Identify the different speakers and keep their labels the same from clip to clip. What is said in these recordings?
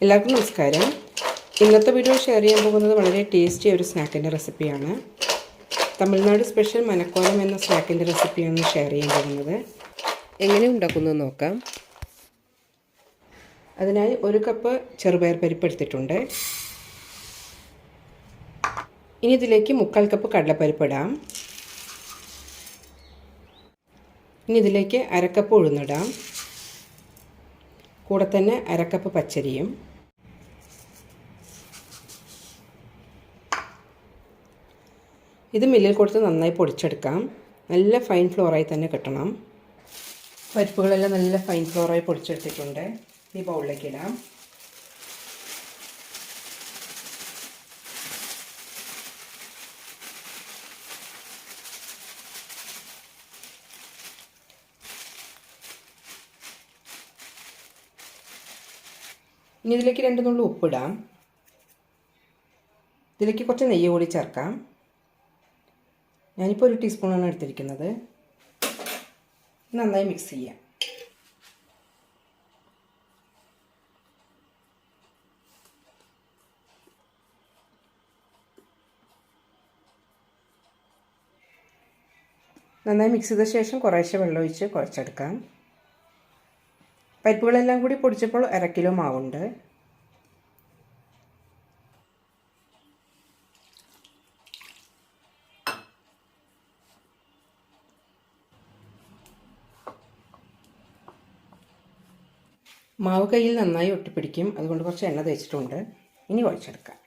Speaker 1: എല്ലാവർക്കും നമസ്കാരം. ഇന്നത്തെ വീഡിയോ ഷെയർ ചെയ്യാൻ പോകുന്നത് വളരെ ടേസ്റ്റി ഒരു സ്നാക്കിൻ്റെ റെസിപ്പിയാണ്. തമിഴ്നാട് സ്പെഷ്യൽ മനക്കോലം എന്ന സ്നാക്കിൻ്റെ റെസിപ്പിയാണ് ഷെയർ ചെയ്യാൻ പോകുന്നത്. എങ്ങനെ ഉണ്ടാക്കുന്നത് നോക്കാം. അതിനായി 1 കപ്പ് ചെറുപയർ പരിപ്പ് എടുത്തിട്ടുണ്ട്. ഇനി ഇതിലേക്ക് 3/4 കപ്പ് കടലപ്പരിപ്പ് ഇടാം. ഇനി ഇതിലേക്ക് 1/2 കപ്പ് ഉഴുന്നിടാം. കൂടെ തന്നെ 1/2 കപ്പ് പച്ചരിയും. ഇത് മില്ലിൽ കൊടുത്ത് നന്നായി പൊടിച്ചെടുക്കാം. നല്ല ഫൈൻ ഫ്ലോറായി തന്നെ കിട്ടണം. പരിപ്പുകളെല്ലാം നല്ല ഫൈൻ ഫ്ലോറായി പൊടിച്ചെടുത്തിട്ടുണ്ട്. ഈ ബൗളിലേക്ക് ഇടാം. ഇനി ഇതിലേക്ക് 2 നുള്ളി ഉപ്പിടാം. ഇതിലേക്ക് കുറച്ച് നെയ്യ് കൂടി ചേർക്കാം. ഞാനിപ്പോൾ 1 ടീസ്പൂണാണ് എടുത്തിരിക്കുന്നത്. നന്നായി മിക്സ് ചെയ്യാം. നന്നായി മിക്സ് ചെയ്ത ശേഷം കുറേശ്ശെ വെള്ളം ഒഴിച്ച് കുഴച്ചെടുക്കാം. പരിപ്പുകളെല്ലാം കൂടി പൊടിച്ചപ്പോൾ 1/2 കിലോ മാവുണ്ട്. മാവ് കയ്യിൽ നന്നായി ഒട്ടിപ്പിടിക്കും. അതുകൊണ്ട് കുറച്ച് എണ്ണ തേച്ചിട്ടുണ്ട്. ഇനി കുഴച്ചെടുക്കാം.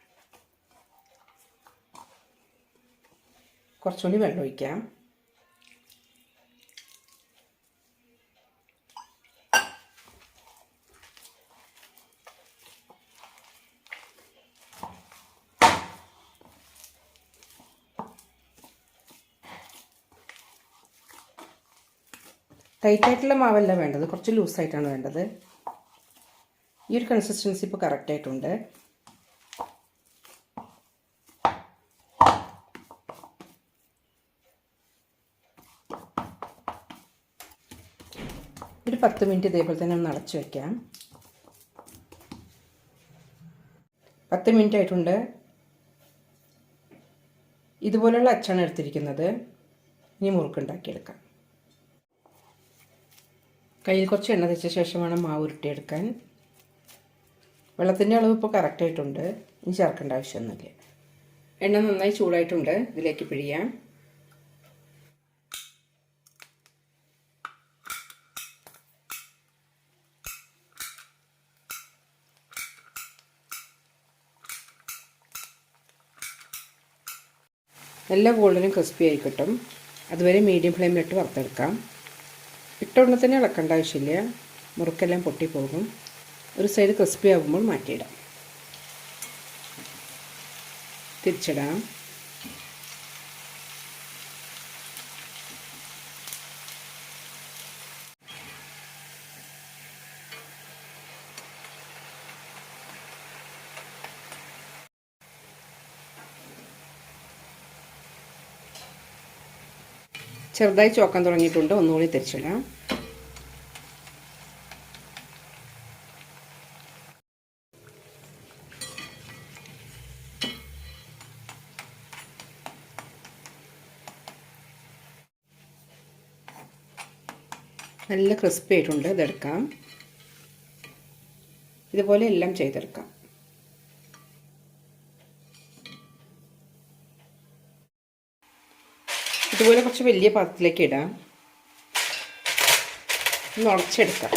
Speaker 1: കുറച്ചുകൂടി വെള്ളം ഒഴിക്കാം. ടൈറ്റായിട്ടുള്ള മാവല്ല വേണ്ടത്, കുറച്ച് ലൂസായിട്ടാണ് വേണ്ടത്. ഈ ഒരു കൺസിസ്റ്റൻസി ഇപ്പോൾ കറക്റ്റായിട്ടുണ്ട്. ഒരു 10 മിനിറ്റ് ഇതേപോലെ തന്നെ ഒന്ന് അടച്ചു വയ്ക്കാം. 10 മിനിറ്റ് ആയിട്ടുണ്ട്. ഇതുപോലെയുള്ള അച്ചാണ് എടുത്തിരിക്കുന്നത്. ഇനി മുറുക്കുണ്ടാക്കിയെടുക്കാം. കയ്യിൽ കുറച്ച് എണ്ണ തേച്ച ശേഷം വേണം മാവ് ഉരുട്ടിയെടുക്കാൻ. വെള്ളത്തിൻ്റെ അളവ് ഇപ്പോൾ കറക്റ്റായിട്ടുണ്ട്. ഇനി ചേർക്കേണ്ട ആവശ്യമൊന്നുമില്ല. എണ്ണ നന്നായി ചൂടായിട്ടുണ്ട്. ഇതിലേക്ക് പിഴിയാം. എല്ലാ ഗോൾഡനും ക്രിസ്പി ആയി കിട്ടും. അതുവരെ മീഡിയം ഫ്ലെയിമിലിട്ട് വറുത്തെടുക്കാം. ഇട്ട ഉടനെ തന്നെ ഇളക്കേണ്ട ആവശ്യമില്ല. മുറുക്കെല്ലാം പൊട്ടിപ്പോകും. ഒരു സൈഡ് ക്രിസ്പി ആകുമ്പോൾ മാറ്റിയിടാം. തിരിച്ചിടാം. ചെറുതായി ചോക്കാൻ തുടങ്ങിയിട്ടുണ്ട്. ഒന്നുകൂടി തിരിച്ചിടാം. നല്ല ക്രിസ്പി ആയിട്ടുണ്ട്. ഇതെടുക്കാം. ഇതുപോലെ എല്ലാം ചെയ്തെടുക്കാം. ഇതുപോലെ കുറച്ച് വലിയ പാത്രത്തിലേക്ക് ഇടാം. ഒന്ന് ഉടച്ചെടുക്കാം.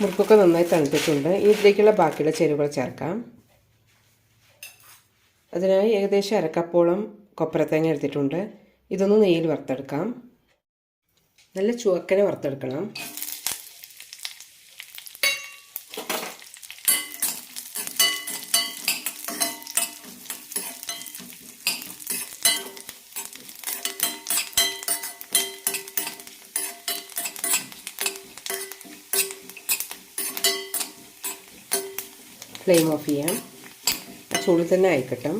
Speaker 1: മുറുക്കൊക്കെ നന്നായി തണുത്തിട്ടുണ്ട്. ഇതിലേക്കുള്ള ബാക്കിയുള്ള ചേരുവകൾ ചേർക്കാം. അതിനായി ഏകദേശം 1/2 കപ്പോളം കൊപ്രത്തേങ്ങ എടുത്തിട്ടുണ്ട്. ഇതൊന്ന് നെയ്യിൽ വറുത്തെടുക്കാം. നല്ല ചുവക്കനെ വറുത്തെടുക്കണം. ഫ്ലെയിം ഓഫ് ചെയ്യാം. ചൂടിൽ തന്നെ ആയിക്കട്ടെ.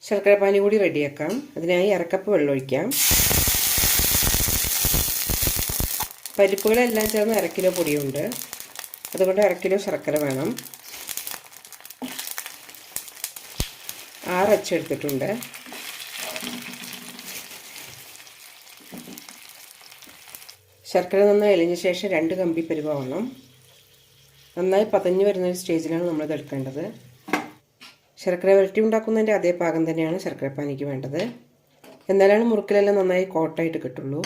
Speaker 1: ശർക്കര പാനി കൂടി റെഡിയാക്കാം. അതിനായി അരക്കപ്പ് വെള്ളം ഒഴിക്കാം. പരിപ്പുകളെല്ലാം ചേർന്ന് 1/2 കിലോ പൊടിയുണ്ട്. അതുകൊണ്ട് 1/2 കിലോ ശർക്കര വേണം. 6 അച്ചെടുത്തിട്ടുണ്ട്. ശർക്കര നന്നായി അലിഞ്ഞ ശേഷം 2 കമ്പി പരുവാവണം. നന്നായി പതഞ്ഞു വരുന്ന ഒരു സ്റ്റേജിലാണ് നമ്മളിത് എടുക്കേണ്ടത്. ശർക്കര വരട്ടി ഉണ്ടാക്കുന്നതിൻ്റെ അതേ പാകം തന്നെയാണ് ശർക്കരപ്പാനിക്ക് വേണ്ടത്. എന്നാലാണ് മുറുക്കിലെല്ലാം നന്നായി കോട്ടായിട്ട് കിട്ടുള്ളൂ.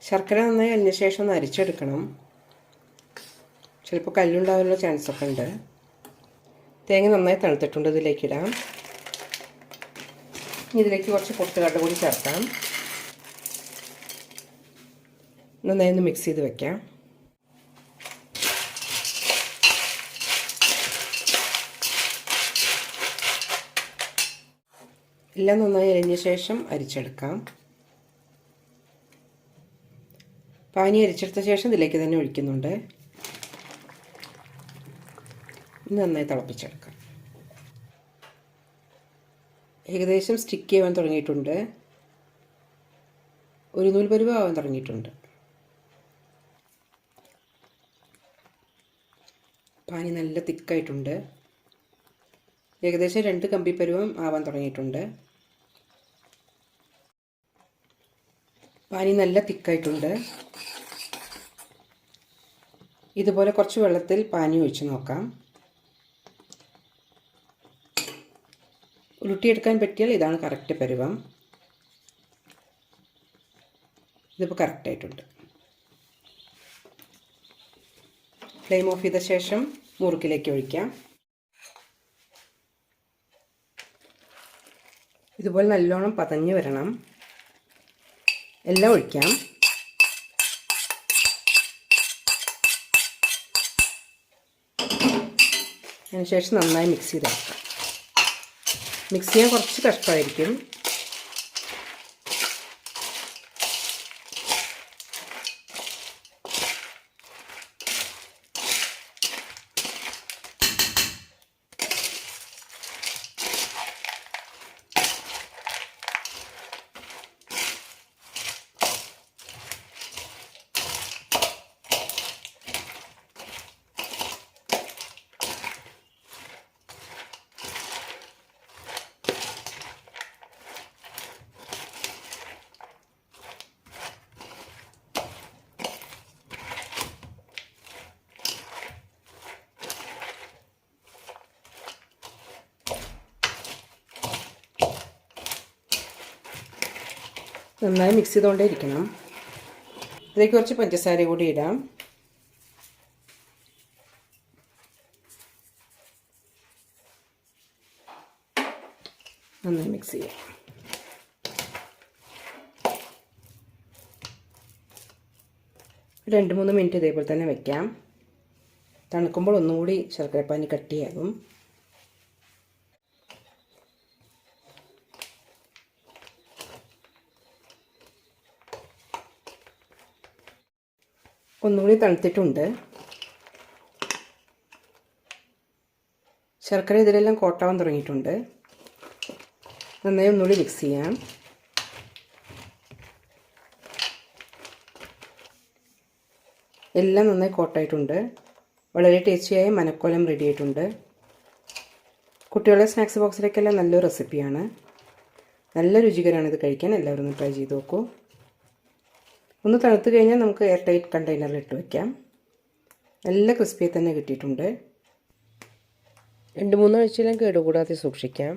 Speaker 1: ശർക്കര നന്നായി അലിഞ്ഞ ശേഷം ഒന്ന് അരിച്ചെടുക്കണം. ചിലപ്പോൾ കല്ലുണ്ടാവാനുള്ള ചാൻസൊക്കെ ഉണ്ട്. തേങ്ങ നന്നായി തണുത്തിട്ടുണ്ട്. ഇതിലേക്കിടാം. ഇതിലേക്ക് കുറച്ച് പൊട്ടുകടല കൂടി ചേർക്കാം. നന്നായി ഒന്ന് മിക്സ് ചെയ്ത് വെക്കാം. എല്ലാം നന്നായി അരിഞ്ഞ ശേഷം അരിച്ചെടുക്കാം. പാനി അരിച്ചെടുത്ത ശേഷം ഇതിലേക്ക് തന്നെ ഒഴിക്കുന്നുണ്ട്. നന്നായി തിളപ്പിച്ചെടുക്കാം. ഏകദേശം സ്റ്റിക്ക് ചെയ്യാൻ തുടങ്ങിയിട്ടുണ്ട്. ഒരു നൂൽ പരുവം ആവാൻ തുടങ്ങിയിട്ടുണ്ട്. പാനി നല്ല തിക്കായിട്ടുണ്ട്. ഏകദേശം 2 കമ്പി പരുവം ആവാൻ തുടങ്ങിയിട്ടുണ്ട്. പാനി നല്ല തിക്കായിട്ടുണ്ട്. ഇതുപോലെ കുറച്ച് വെള്ളത്തിൽ പാനി ഒഴിച്ച് നോക്കാം. ഉരുട്ടിയെടുക്കാൻ പറ്റിയാൽ ഇതാണ് കറക്റ്റ് പരുവം. ഇതിപ്പോൾ കറക്റ്റായിട്ടുണ്ട്. ഫ്ലെയിം ഓഫ് ചെയ്ത ശേഷം മുറുക്കിലേക്ക് ഒഴിക്കാം. ഇതുപോലെ നല്ലോണം പതഞ്ഞ് വരണം. എല്ലാം ഒഴിക്കാം. അതിനുശേഷം നന്നായി മിക്സ് ചെയ്തെടുക്കാം. മിക്സ് ചെയ്യാൻ കുറച്ച് കഷ്ടമായിരിക്കും. നന്നായി മിക്സ് ചെയ്തുകൊണ്ടേ ഇരിക്കണം. ഇതിലേക്ക് കുറച്ച് പഞ്ചസാര കൂടി ഇടാം. നന്നായി മിക്സ് ചെയ്യാം. ഒരു 2-3 മിനിറ്റ് ഇതേപോലെ തന്നെ വയ്ക്കാം. തണുക്കുമ്പോൾ ഒന്നും കൂടി ശർക്കരപ്പാനി കട്ടിയാകും. ഒന്നുകൂടി തണുത്തിട്ടുണ്ട്. ശർക്കര ഇതിലെല്ലാം കോട്ടാവാൻ തുടങ്ങിയിട്ടുണ്ട്. നന്നായി ഒന്നുകൂടി മിക്സ് ചെയ്യാം. എല്ലാം നന്നായി കോട്ടായിട്ടുണ്ട്. വളരെ ടേസ്റ്റിയായ മനക്കോലം റെഡി ആയിട്ടുണ്ട്. കുട്ടികളുടെ സ്നാക്സ് ബോക്സിലേക്കെല്ലാം നല്ലൊരു റെസിപ്പിയാണ്. നല്ല രുചികരമാണ് ഇത് കഴിക്കാൻ. എല്ലാവരും ഒന്ന് ട്രൈ ചെയ്ത് നോക്കൂ. ഒന്ന് തണുത്ത് കഴിഞ്ഞാൽ നമുക്ക് എയർ ടൈറ്റ് കണ്ടെയ്നറിൽ ഇട്ട് വയ്ക്കാം. നല്ല ക്രിസ്പി തന്നെ കിട്ടിയിട്ടുണ്ട്. 2-3 ആഴ്ചയെല്ലാം കേടുകൂടാതെ സൂക്ഷിക്കാം.